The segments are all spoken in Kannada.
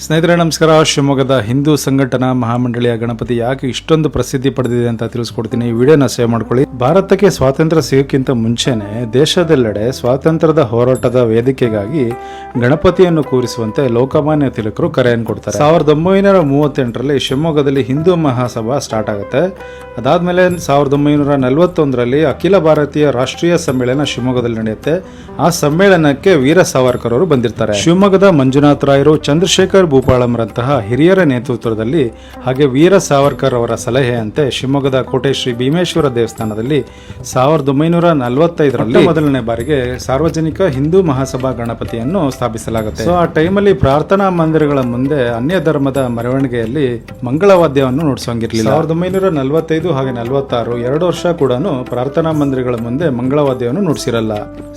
ಸ್ನೇಹಿತರೆ ನಮಸ್ಕಾರ. ಶಿವಮೊಗ್ಗದ ಹಿಂದೂ ಸಂಘಟನಾ ಮಹಾಮಂಡಳಿಯ ಗಣಪತಿ ಯಾಕೆ ಇಷ್ಟೊಂದು ಪ್ರಸಿದ್ಧಿ ಪಡೆದಿದೆ ಅಂತ ತಿಳಿಸ್ಕೊಡ್ತೀನಿ. ಈ ವಿಡಿಯೋನ ಸೇವ್ ಮಾಡ್ಕೊಳ್ಳಿ. ಭಾರತಕ್ಕೆ ಸ್ವಾತಂತ್ರ್ಯ ಸಿಗೋಕ್ಕಿಂತ ಮುಂಚೆನೆ ದೇಶದೆಲ್ಲೆಡೆ ಸ್ವಾತಂತ್ರ್ಯದ ಹೋರಾಟದ ವೇದಿಕೆಗಾಗಿ ಗಣಪತಿಯನ್ನು ಕೂರಿಸುವಂತೆ ಲೋಕಮಾನ್ಯ ತಿಲಕರು ಕರೆಯನ್ನು ಕೊಡ್ತಾರೆ. 1938ರಲ್ಲಿ ಶಿವಮೊಗ್ಗದಲ್ಲಿ ಹಿಂದೂ ಮಹಾಸಭಾ ಸ್ಟಾರ್ಟ್ ಆಗುತ್ತೆ. ಅದಾದ್ಮೇಲೆ 1941ರಲ್ಲಿ ಅಖಿಲ ಭಾರತೀಯ ರಾಷ್ಟ್ರೀಯ ಸಮ್ಮೇಳನ ಶಿವಮೊಗ್ಗದಲ್ಲಿ ನಡೆಯುತ್ತೆ. ಆ ಸಮ್ಮೇಳನಕ್ಕೆ ವೀರ ಸಾವರ್ಕರ್ ಅವರು ಬಂದಿರ್ತಾರೆ. ಶಿವಮೊಗ್ಗದ ಮಂಜುನಾಥ ರಾಯರು, ಚಂದ್ರಶೇಖರ್ ಭೂಪಾಳಂರಂತಹ ಹಿರಿಯರ ನೇತೃತ್ವದಲ್ಲಿ ಹಾಗೆ ವೀರ ಸಾವರ್ಕರ್ ಅವರ ಸಲಹೆಯಂತೆ ಶಿವಮೊಗ್ಗದ ಕೋಟೆ ಶ್ರೀ ಭೀಮೇಶ್ವರ ದೇವಸ್ಥಾನದಲ್ಲಿ 1945ರಲ್ಲಿ ಮೊದಲನೇ ಬಾರಿಗೆ ಸಾರ್ವಜನಿಕ ಹಿಂದೂ ಮಹಾಸಭಾ ಗಣಪತಿಯನ್ನು ಸ್ಥಾಪಿಸಲಾಗುತ್ತೆ. ಸೊ ಆ ಟೈಮಲ್ಲಿ ಪ್ರಾರ್ಥನಾ ಮಂದಿರಗಳ ಮುಂದೆ ಅನ್ಯ ಧರ್ಮದ ಮೆರವಣಿಗೆಯಲ್ಲಿ ಮಂಗಳವಾದ್ಯವನ್ನು ನುಡಿಸೋಂಗಿರ್ಲಿಲ್ಲ. 1945 ಹಾಗೆ 46 2 ವರ್ಷ ಕೂಡ ಪ್ರಾರ್ಥನಾ ಮಂದಿರಗಳ ಮುಂದೆ ಮಂಗಳವಾದ್ಯವನ್ನು ನುಡಿಸಿರಲ್ಲ.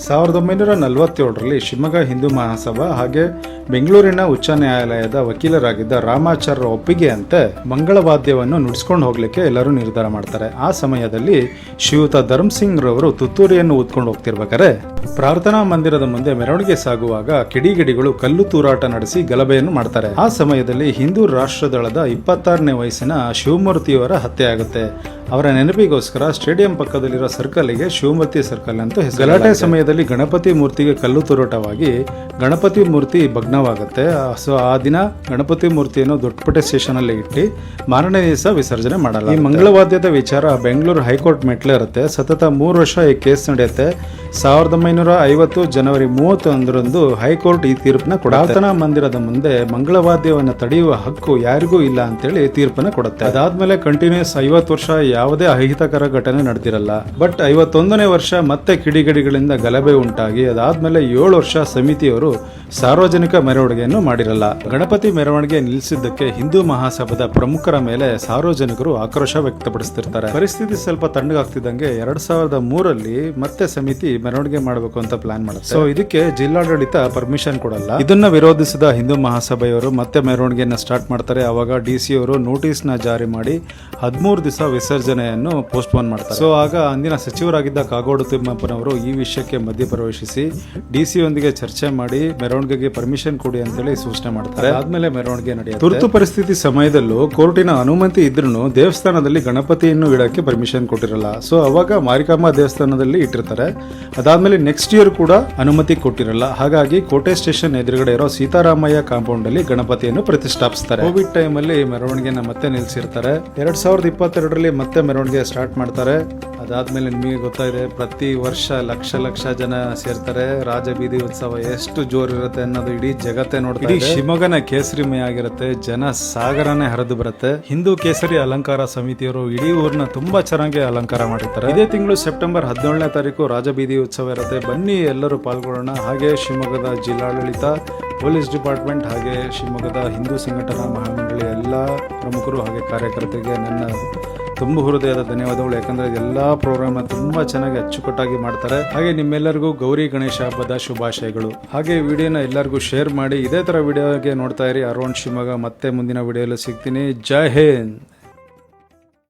1947ರಲ್ಲಿ ಶಿವಮೊಗ್ಗ ಹಿಂದೂ ಮಹಾಸಭಾ ಹಾಗೆ ಬೆಂಗಳೂರಿನ ಉಚ್ಚ ನ್ಯಾಯಾಲಯದ ವಕೀಲರಾಗಿದ್ದ ರಾಮಾಚಾರ್ಯ ಒಪ್ಪಿಗೆಯಂತೆ ಮಂಗಳವಾದ್ಯವನ್ನು ನುಡಿಸ್ಕೊಂಡು ಹೋಗ್ಲಿಕ್ಕೆ ಎಲ್ಲರೂ ನಿರ್ಧಾರ ಮಾಡ್ತಾರೆ. ಆ ಸಮಯದಲ್ಲಿ ಶ್ರೀಯುತ ಧರ್ಮ್ ಸಿಂಗ್ ರವರು ತುತ್ತೂರಿಯನ್ನು ಊದ್ಕೊಂಡು ಹೋಗ್ತಿರ್ಬೇಕಾರೆ ಪ್ರಾರ್ಥನಾ ಮಂದಿರದ ಮುಂದೆ ಮೆರವಣಿಗೆ ಸಾಗುವಾಗ ಕಿಡಿಗೇಡಿಗಳು ಕಲ್ಲು ತೂರಾಟ ನಡೆಸಿ ಗಲಭೆಯನ್ನು ಮಾಡ್ತಾರೆ. ಆ ಸಮಯದಲ್ಲಿ ಹಿಂದೂ ರಾಷ್ಟ್ರದಳದ 26ನೇ ವಯಸ್ಸಿನ ಶಿವಮೂರ್ತಿಯವರ ಹತ್ಯೆ ಆಗುತ್ತೆ. ಅವರ ನೆನಪಿಗೋಸ್ಕರ ಸ್ಟೇಡಿಯಂ ಪಕ್ಕದಲ್ಲಿರೋ ಸರ್ಕಲ್ಗೆ ಶಿವಮೂರ್ತಿ ಸರ್ಕಲ್ ಅಂತ ಹೆಸರು. ಗಲಾಟೆ ಸಮಯದಲ್ಲಿ ಗಣಪತಿ ಮೂರ್ತಿಗೆ ಕಲ್ಲು ತೂರಾಟವಾಗಿ ಗಣಪತಿ ಮೂರ್ತಿ ಭಗ್ನವಾಗುತ್ತೆ. ಸೊ ಆ ದಿನ ಗಣಪತಿ ಮೂರ್ತಿಯನ್ನು ದೊಡ್ಡಪೇಟೆ ಸ್ಟೇಷನ್ ಅಲ್ಲಿ ಇಟ್ಟು ಮಾರನೇ ದಿವಸ ವಿಸರ್ಜನೆ ಮಾಡಲ್ಲ. ಈ ಮಂಗಳವಾದ್ಯದ ವಿಚಾರ ಬೆಂಗಳೂರು ಹೈಕೋರ್ಟ್ ಮೆಟ್ಲೆ ಇರುತ್ತೆ. ಸತತ 3 ವರ್ಷ ಈ ಕೇಸ್ ನಡೆಯುತ್ತೆ. 1950 ಜನವರಿ 31ರಂದು ಹೈಕೋರ್ಟ್ ಈ ತೀರ್ಪನ್ನ ಪ್ರಾರ್ಥನಾ ಮಂದಿರದ ಮುಂದೆ ಮಂಗಳವಾದ್ಯವನ್ನು ತಡೆಯುವ ಹಕ್ಕು ಯಾರಿಗೂ ಇಲ್ಲ ಅಂತೇಳಿ ತೀರ್ಪನ್ನ ಕೊಡುತ್ತೆ. ಅದಾದ್ಮೇಲೆ ಕಂಟಿನ್ಯೂಸ್ 50 ವರ್ಷ ಯಾವುದೇ ಅಹಿತಕರ ಘಟನೆ ನಡೆದಿರಲ್ಲ. ಬಟ್ 51ನೇ ವರ್ಷ ಮತ್ತೆ ಕಿಡಿಗೇಡಿಗಳಿಂದ ಗಲಭೆ ಉಂಟಾಗಿ ಅದಾದ್ಮೇಲೆ 7 ವರ್ಷ ಸಮಿತಿಯವರು ಸಾರ್ವಜನಿಕ ಮೆರವಣಿಗೆಯನ್ನು ಮಾಡಿರಲ್ಲ. ಗಣಪತಿ ಮೆರವಣಿಗೆ ನಿಲ್ಲಿಸಿದ್ದಕ್ಕೆ ಹಿಂದೂ ಮಹಾಸಭಾದ ಪ್ರಮುಖರ ಮೇಲೆ ಸಾರ್ವಜನಿಕರು ಆಕ್ರೋಶ ವ್ಯಕ್ತಪಡಿಸ್ತಿರ್ತಾರೆ. ಪರಿಸ್ಥಿತಿ ಸ್ವಲ್ಪ ತಣ್ಣಗಾಗ್ತಿದ್ದಂಗೆ 2003ರಲ್ಲಿ ಮತ್ತೆ ಸಮಿತಿ ಮೆರವಣಿಗೆ ಮಾಡಬೇಕು ಅಂತ ಪ್ಲಾನ್ ಮಾಡುತ್ತೆ. ಸೊ ಇದಕ್ಕೆ ಜಿಲ್ಲಾಡಳಿತ ಪರ್ಮಿಷನ್ ಕೊಡಲ್ಲ. ಇದನ್ನ ವಿರೋಧಿಸಿದ ಹಿಂದೂ ಮಹಾಸಭೆಯವರು ಮತ್ತೆ ಮೆರವಣಿಗೆಯನ್ನ ಸ್ಟಾರ್ಟ್ ಮಾಡ್ತಾರೆ. ಅವಾಗ ಡಿಸಿ ಅವರು ನೋಟಿಸ್ ನ ಜಾರಿ ಮಾಡಿ 13 ದಿವಸ ವಿಸರ್ಜನೆಯನ್ನು ಪೋಸ್ಟ್ಪೋನ್ ಮಾಡ್ತಾರೆ. ಸೊ ಆಗ ಅಂದಿನ ಸಚಿವರಾಗಿದ್ದ ಕಾಗೋಡು ತಿಮ್ಮಪ್ಪನವರು ಈ ವಿಷಯಕ್ಕೆ ಮಧ್ಯಪ್ರವೇಶಿಸಿ ಡಿಸಿ ಯೊಂದಿಗೆ ಚರ್ಚೆ ಮಾಡಿ ಮೆರವಣಿಗೆಗೆ ಪರ್ಮಿಷನ್ ಕೊಡಿ ಅಂತೇಳಿ ಸೂಚನೆ ಮಾಡ್ತಾರೆ. ಆದ್ಮೇಲೆ ಮೆರವಣಿಗೆ ನಡೆಯುತ್ತೆ. ತುರ್ತು ಪರಿಸ್ಥಿತಿ ಸಮಯದಲ್ಲೂ ಕೋರ್ಟಿನ ಅನುಮತಿ ಇದ್ರೂ ದೇವಸ್ಥಾನದಲ್ಲಿ ಗಣಪತಿಯನ್ನು ಇಡಕ್ಕೆ ಪರ್ಮಿಷನ್ ಕೊಟ್ಟಿರಲ್ಲ. ಸೊ ಅವಾಗ ಮಾರಿಕಾಂಬಾ ದೇವಸ್ಥಾನದಲ್ಲಿ ಇಟ್ಟಿರ್ತಾರೆ. ಅದಾದ್ಮೇಲೆ ನೆಕ್ಸ್ಟ್ ಇಯರ್ ಕೂಡ ಅನುಮತಿ ಕೊಟ್ಟಿರಲ್ಲ. ಹಾಗಾಗಿ ಕೋಟೆ ಸ್ಟೇಷನ್ ಎದುರುಗಡೆ ಇರೋ ಸೀತಾರಾಮಯ್ಯ ಕಾಂಪೌಂಡ್ ಅಲ್ಲಿ ಗಣಪತಿಯನ್ನು ಪ್ರತಿಷ್ಠಾಪಿಸ್ತಾರೆ. ಕೋವಿಡ್ ಟೈಮ್ ಅಲ್ಲಿ ಮೆರವಣಿಗೆನ ಮತ್ತೆ ನಿಲ್ಲಿಸಿರ್ತಾರೆ. 2022ರಲ್ಲಿ ಮತ್ತೆ ಮೆರವಣಿಗೆ ಸ್ಟಾರ್ಟ್ ಮಾಡ್ತಾರೆ. ಅದಾದ್ಮೇಲೆ ನಿಮಗೆ ಗೊತ್ತಾಗಿದೆ, ಪ್ರತಿ ವರ್ಷ ಲಕ್ಷ ಜನ ಸೇರ್ತಾರೆ. ರಾಜಬೀದಿ ಉತ್ಸವ ಎಷ್ಟು ಜೋರ್ ಇರುತ್ತೆ ಅನ್ನೋದು ಇಡೀ ಜಗತ್ತೇ ನೋಡ್ತಾರೆ. ಶಿವಮೊಗ್ಗನ ಕೇಸರಿಮಯ ಆಗಿರುತ್ತೆ. ಜನ ಸಾಗರನೇ ಹರಿದು ಬರುತ್ತೆ. ಹಿಂದೂ ಕೇಸರಿ ಅಲಂಕಾರ ಸಮಿತಿಯವರು ಇಡೀ ಊರ್ನ ತುಂಬಾ ಚೆನ್ನಾಗಿ ಅಲಂಕಾರ ಮಾಡಿರ್ತಾರೆ. ಇದೇ ತಿಂಗಳು ಸೆಪ್ಟೆಂಬರ್ 17ನೇ ತಾರೀಕು ರಾಜಬೀದಿ ಉತ್ಸವ ಇರುತ್ತೆ. ಬನ್ನಿ ಎಲ್ಲರೂ ಪಾಲ್ಗೊಳ್ಳೋಣ. ಹಾಗೆ ಶಿವಮೊಗ್ಗದ ಜಿಲ್ಲಾಡಳಿತ, ಪೊಲೀಸ್ ಡಿಪಾರ್ಟ್ಮೆಂಟ್ ಹಾಗೆ ಶಿವಮೊಗ್ಗದ ಹಿಂದೂ ಸಂಘಟನಾ ಮಹಾಮಂಡಳಿ ಎಲ್ಲ ಪ್ರಮುಖರು ಹಾಗೆ ಕಾರ್ಯಕರ್ತರಿಗೆ ನನ್ನ ತುಂಬ ಹೃದಯದ ಧನ್ಯವಾದಗಳು. ಯಾಕಂದ್ರೆ ಎಲ್ಲಾ ಪ್ರೋಗ್ರಾಮ್ ತುಂಬಾ ಚೆನ್ನಾಗಿ ಅಚ್ಚುಕಟ್ಟಾಗಿ ಮಾಡ್ತಾರೆ. ಹಾಗೆ ನಿಮ್ಮೆಲ್ಲರಿಗೂ ಗೌರಿ ಗಣೇಶ ಹಬ್ಬದ ಶುಭಾಶಯಗಳು. ಹಾಗೆ ವಿಡಿಯೋನ ಎಲ್ಲರಿಗೂ ಶೇರ್ ಮಾಡಿ. ಇದೇ ತರ ವಿಡಿಯೋಗೆ ನೋಡ್ತಾ ಇರಿ ಅರೌಂಡ್ ಶಿವಮೊಗ್ಗ. ಮತ್ತೆ ಮುಂದಿನ ವಿಡಿಯೋದಲ್ಲಿ ಸಿಗ್ತೀನಿ. ಜೈ ಹಿಂದ್.